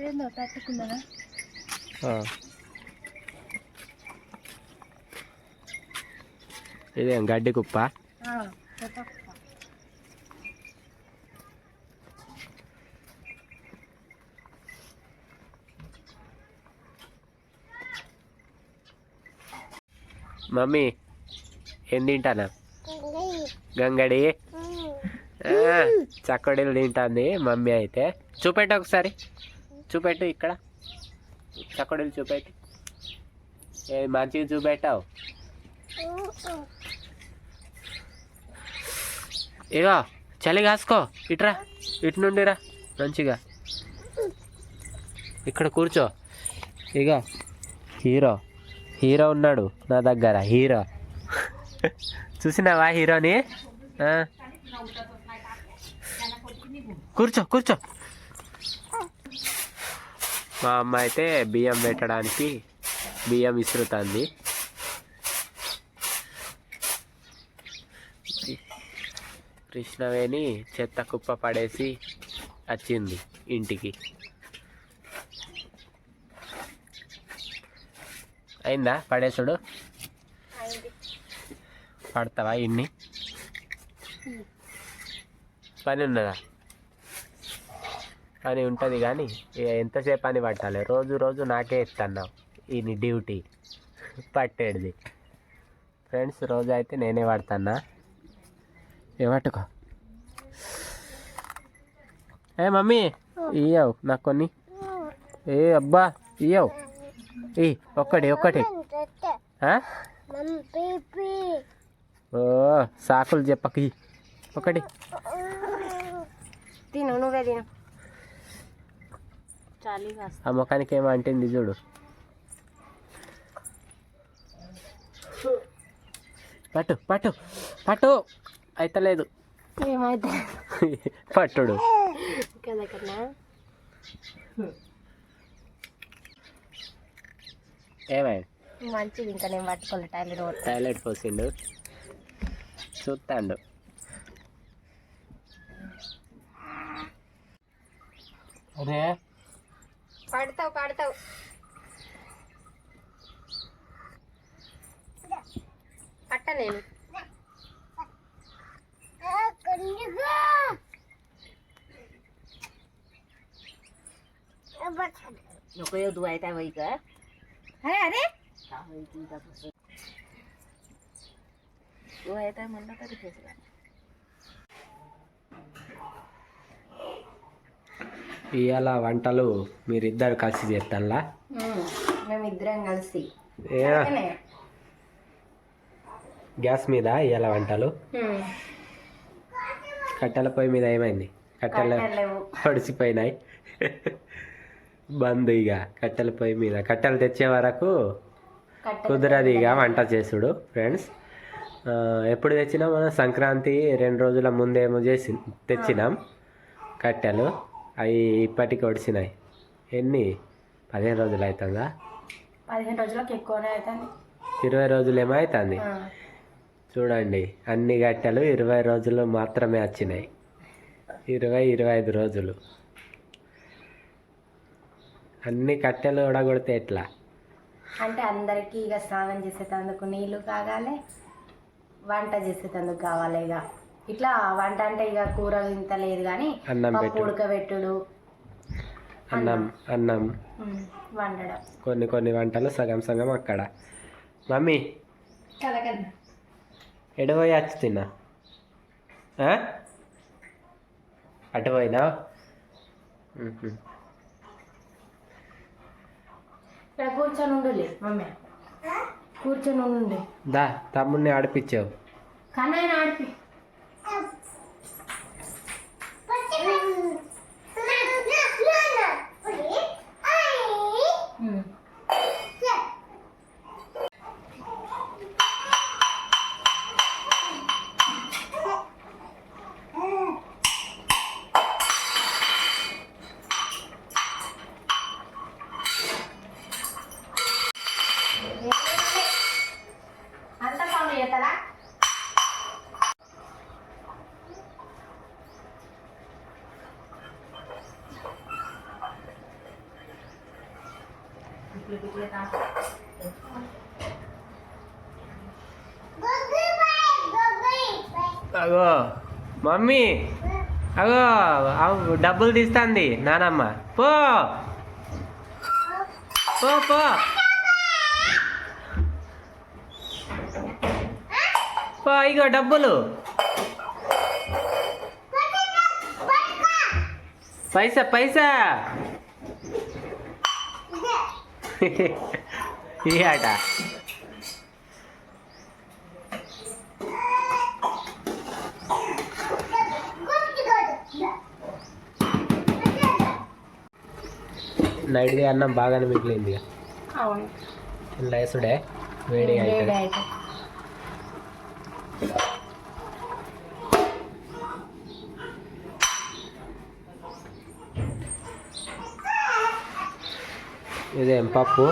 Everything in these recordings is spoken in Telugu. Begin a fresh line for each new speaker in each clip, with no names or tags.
ఏందో తట్టుకున్నారా?
ఇదేం గడ్డి కుప్ప? మమ్మీ ఏం తింటానా? గంగడి చక్కడీలు తింటుంది మమ్మీ అయితే. చూపెట్టు ఒకసారి, చూపెట్టు ఇక్కడ చక్కడీలు చూపెట్టు. ఏ మంచిగా చూపెట్టావు. ఇగో చలి కాసుకో, ఇట్రా, ఇటు నుండిరా మంచిగా. ఇక్కడ కూర్చో. ఇగో హీరో హీరో ఉన్నాడు నా దగ్గర, హీరో. చూసినావా హీరోని? కూర్చో కూర్చో. మా అమ్మ అయితే బియ్యం పెట్టడానికి బియ్యం ఇసురుతుంది. కృష్ణవేణి చెత్త కుప్ప పడేసి వచ్చింది ఇంటికి. అయిందా పడేసుడు? పడతావా ఇన్ని? పని ఉన్నదా? పని ఉంటుంది కానీ ఎంతసేపు పని పట్టాలి? రోజు రోజు నాకే ఇస్తున్నావు ఈ డ్యూటీ పట్టేది. ఫ్రెండ్స్ రోజు అయితే నేనే పడుతున్నా. ఏమట్టుకో. ఏ మమ్మీ ఇయ్యవు నాకు కొన్ని. ఏ అబ్బా ఇయ్యవు. ఈ ఒక్కటి ఒక్కటి. ఓ సాకులు చెప్పకి. ఒకటి
తిను, నువ్వే తిను.
ఆ ముఖానికి ఏమో అంటుంది చూడు. పట్టు పట్టు పట్టు. అయితలేదు. పట్టుడు ఏమైంది?
మంచిది. ఇంకా నేను పట్టుకోలే.
టాయిలెట్ పోసిండు, చూస్తాడు. అరే
పడతావు పడతావు. పట్ట నేను
dua itu apa itu?
అరే
Tahu itu tak betul. Dua itu mana tadi biasa?
ఇవాళ వంటలు మీరిద్దరు కలిసి చేస్తానులా?
మేమిద్దరం కలిసి.
గ్యాస్ మీద ఇవాళ వంటలు. కట్టెల పొయ్యి మీద ఏమైంది? కట్టెలు పొడిసిపోయినాయి. బంద్. ఇక కట్టెల పొయ్యి మీద కట్టెలు తెచ్చే వరకు కుదరదు ఇక వంట చేసుడు. ఫ్రెండ్స్ ఎప్పుడు తెచ్చినాం మనం? సంక్రాంతి 2 రోజుల ముందేమో తెచ్చినాం కట్టెలు. అవి ఇప్పటికి ఒడిసినాయి. ఎన్ని 15 రోజులు అవుతుందా?
15 రోజులకు ఎక్కువనే అవుతుంది.
20 రోజులేమో అవుతుంది. చూడండి అన్ని కట్టెలు 20 రోజులు మాత్రమే వచ్చినాయి. 20-25 రోజులు అన్ని కట్టెలు ఉడగొడితే ఎట్లా?
అంటే అందరికీ ఇక స్నానం చేసేటందుకు నీళ్ళు కాగాలి, వంట చేసేటందుకు కావాలి. ఇక ఇట్లా వంట అంటే ఇక కూర ఇంత లేదు కానీ
అన్నం
ఉడకబెట్టుడు,
అన్నం
వండడం,
కొన్ని వంటలు సగం సగం అక్కడ. మమ్మీ ఎడపోయి వచ్చి తిన్నా? అటు పోయినా?
ఇక్కడ కూర్చొని ఉండులే మమ్మీ, కూర్చొని ఉండు.
దా తమ్ముడిని ఆడిపించావు.
కానీ ఆయన ఆడిపి.
అగో మమ్మీ, అగో డబ్బులు తీస్తాంది నానమ్మ. పో పో పో పో, ఇగో డబ్బులు. పైసా పైసా ఈ ఆట. నైట్ది అన్నం బాగానే మిగిలింది.
అవును,
లేసుడే వేడి
వేడి
అయితే.
అయితే.
ఇదేం పప్పు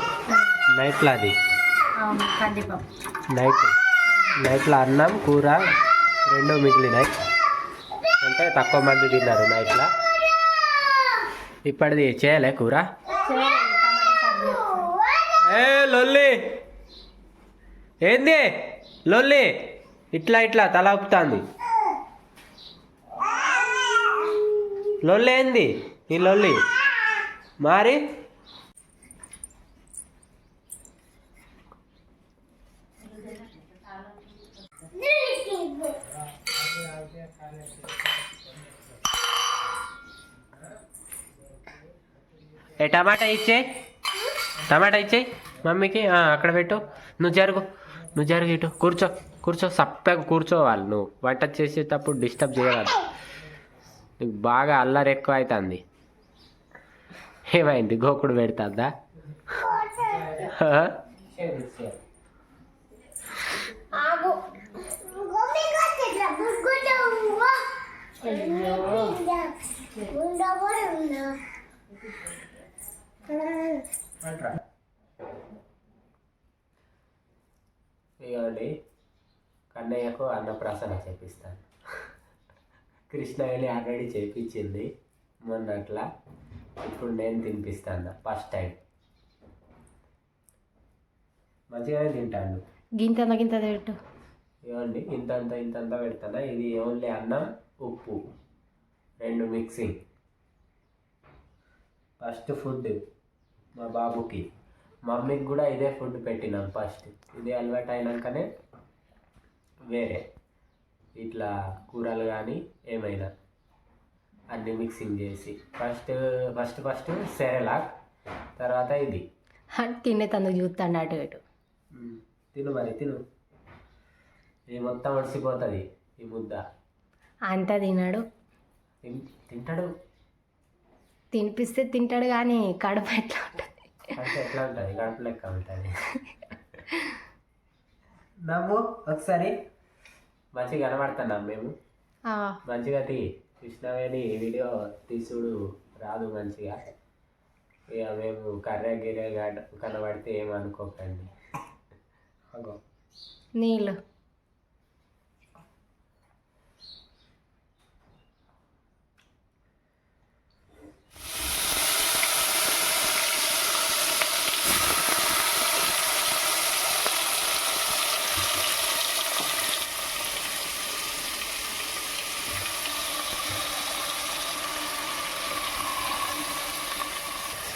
నైట్లో, అది
అవును కందిపప్పు.
నైట్లో అన్నం కూర రెండూ మిగిలినాయి. అంటే తక్కువ మంది తిన్నారు నైట్లో. ఇప్పటిది చేయలే కూర. ఏ లొల్లి ఏంది లొల్లి, ఇట్లా ఇట్లా తల ఊపుతాంది. లొల్లి ఏంది ఈ లొల్లి మరి? ఏ టమాటా ఇచ్చేయి మమ్మీకి. అక్కడ పెట్టు. నువ్వు జరుగు ఇటు కూర్చో సప్పగా కూర్చోవాలి. నువ్వు వంట చేసేటప్పుడు డిస్టర్బ్ చేయరాదు. నీకు బాగా అల్లరి ఎక్కువ అవుతుంది. ఏమైంది, గోకుడు పెడుతుందా? ఇవ్వండి, కన్నయ్యకు అన్నప్రాసన చేపిస్తాను. కృష్ణయ్యని ఆల్రెడీ చేపించింది మొన్నట్లా. ఇప్పుడు నేను తినిపిస్తాను ఫస్ట్ టైం. మంచిగానే తింటాను.
గింత పెట్టు.
ఇవ్వండి, ఇంతంత పెడతాను. ఇది ఓన్లీ అన్నం ఉప్పు రెండు మిక్సింగ్. ఫస్ట్ ఫుడ్ మా బాబుకి, మమ్మీకి కూడా ఇదే ఫుడ్ పెట్టినాం ఫస్ట్. ఇది అలవాటు అయినాకనే వేరే ఇట్లా కూరలు కానీ ఏమైనా అన్నీ మిక్సింగ్ చేసి ఫస్ట్ సెరెలాక్, తర్వాత ఇది
తినే తందుకు చూస్తాడు అటు ఇటు.
తిను. ఇది మొత్తం ఒడిసిపోతుంది ఈ ముద్ద.
అంతా తిన్నాడు,
తింటాడు.
తినిపిస్తే తింటాడు కానీ కడుపు ఎట్లా ఉంటుంది
అంటే ఎట్లా ఉంటుంది, కడుపు లెక్క ఉంటుంది. నవ్వు ఒకసారి, మంచిగా కనబడుతున్నాం మేము. మంచిగా కృష్ణవేణి వీడియో తీసుడు రాదు మంచిగా. ఇక మేము గిరే కనబడితే ఏమనుకోకండి.
నీళ్ళు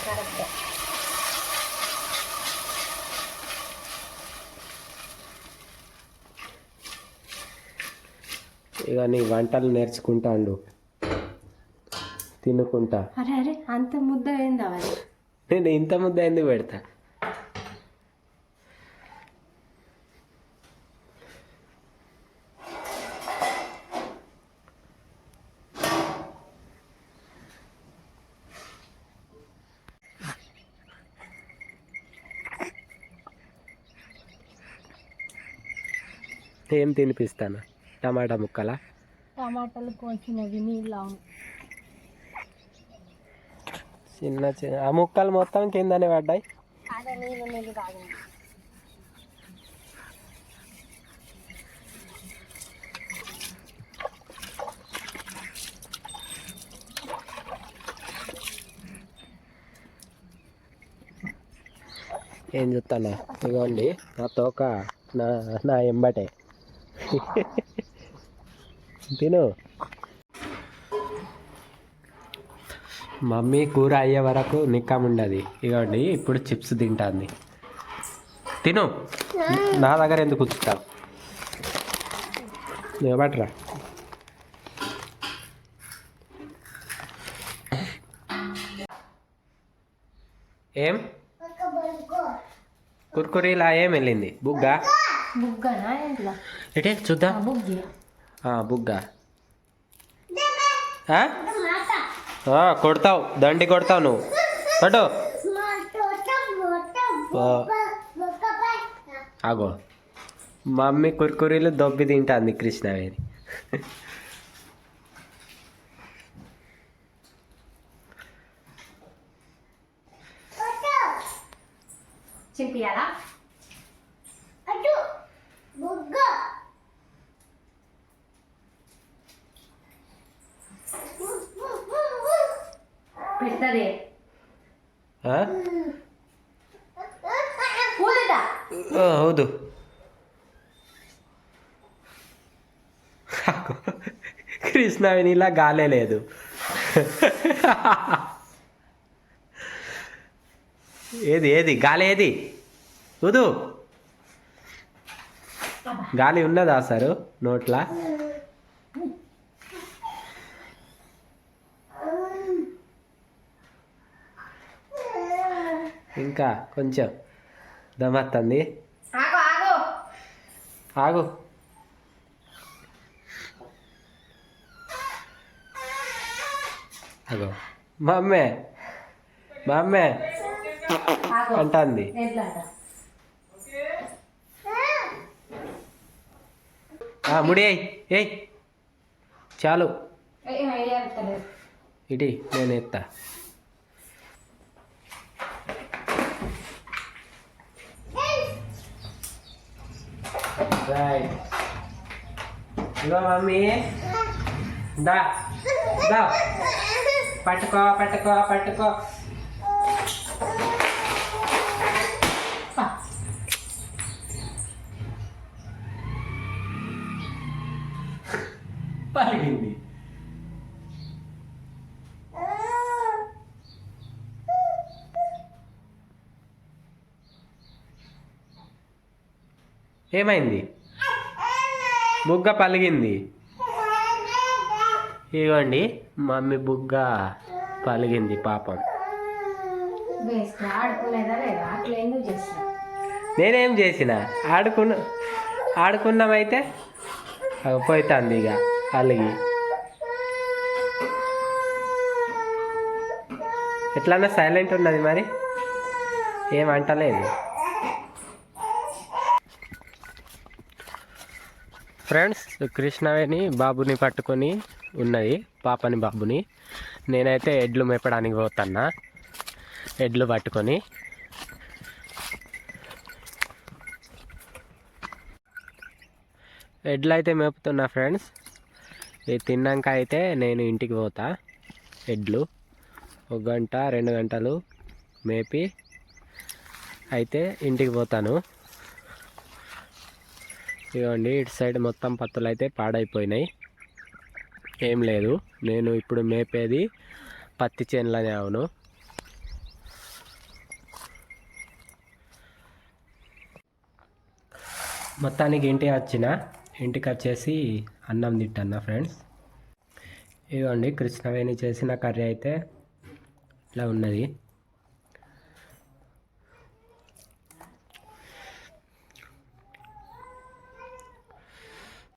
కరెక్ట్.
ఇక నీ వంటలు నేర్చుకుంటాండు తినుకుంటా.
అరే అంత ముద్ద అయిందా మరి?
నేను ఇంత ముద్ద ఎందుకు పెడతా? ఏం తినిపిస్తాను? టమాటా ముక్కలా?
టమాటాలు కోసినవి నీళ్ళు.
చిన్న ఆ ముక్కలు మొత్తం కిందనే పడ్డాయి.
అదే నీళ్ళు తాగింది.
ఏం చెప్తానా ఇదిగోండి నా తోక నా నా ఎంబటే తిను. మమ్మీ కూర అయ్యే వరకు నిక్కం ఉండదు. ఇదిగోండి ఇప్పుడు చిప్స్ తింటాంది. తిను, నా దగ్గర ఎందుకు ఉంచుతావు? నిలబడరా. ఏం కుర్కురీలా ఏం వెళ్ళింది? బుగ్గా
బుగ్గనా ఇంట్లో
ఎటే చూద్దాం.
బుగ్గి
బుగ్గా కొడతావు, దండి కొడతావు నువ్వు. పట్టు. ఆగో, మమ్మీ కుర్కురీలు దొబ్బి తింటాంది కృష్ణవేణి.
చింపియాలా? పెడతది
ಹೌದು. కృష్ణవేణిలా గాలే లేదు. ఏది ఏది గాలి ఏది? ఊదు. గాలి ఉన్నదా సారు నోట్లా? ఇంకా కొంచెం దమత్తంది. ఆగు. అగో మమ్మే మమ్మే అంటుంది. ముడి ఏయ్ చాలు. ఇటీ నేను ఎత్తా. రైట్. ఇగో మమ్మీ, దా దా పట్టుకో పట్టుకో పట్టుకో. పలిగింది. ఏమైంది? బుగ్గ పలిగింది. ఇవ్వండి మమ్మీ బుగ్గ పలిగింది పాపం. నేనేం చేసిన? ఆడుకున్నామైతే పోతుంది ఇక అలిగి. ఎట్లన్నా సైలెంట్ ఉన్నది మరి, ఏమంటలేదు. ఫ్రెండ్స్, కృష్ణవేణి బాబుని పట్టుకొని ఉన్నది, పాపని బాబుని. నేనైతే ఎడ్లు మేపడానికి పోతున్నా, ఎడ్లు పట్టుకొని. ఎడ్లు అయితే మేపుతున్నా ఫ్రెండ్స్. ఇది తిన్నాక అయితే నేను ఇంటికి పోతా. ఎడ్లు 1 గంట 2 గంటలు మేపి అయితే ఇంటికి పోతాను. ఇదిగోండి ఇటు సైడ్ మొత్తం పత్తులు అయితే పాడైపోయినాయి, ఏం లేదు. నేను ఇప్పుడు మేపేది పత్తి చేనులనే. అవును, మొత్తానికి ఇంటికి వచ్చేసి అన్నం తింటున్నా ఫ్రెండ్స్. ఇదిగోండి కృష్ణవేణి చేసిన కర్రీ అయితే ఇట్లా ఉన్నది.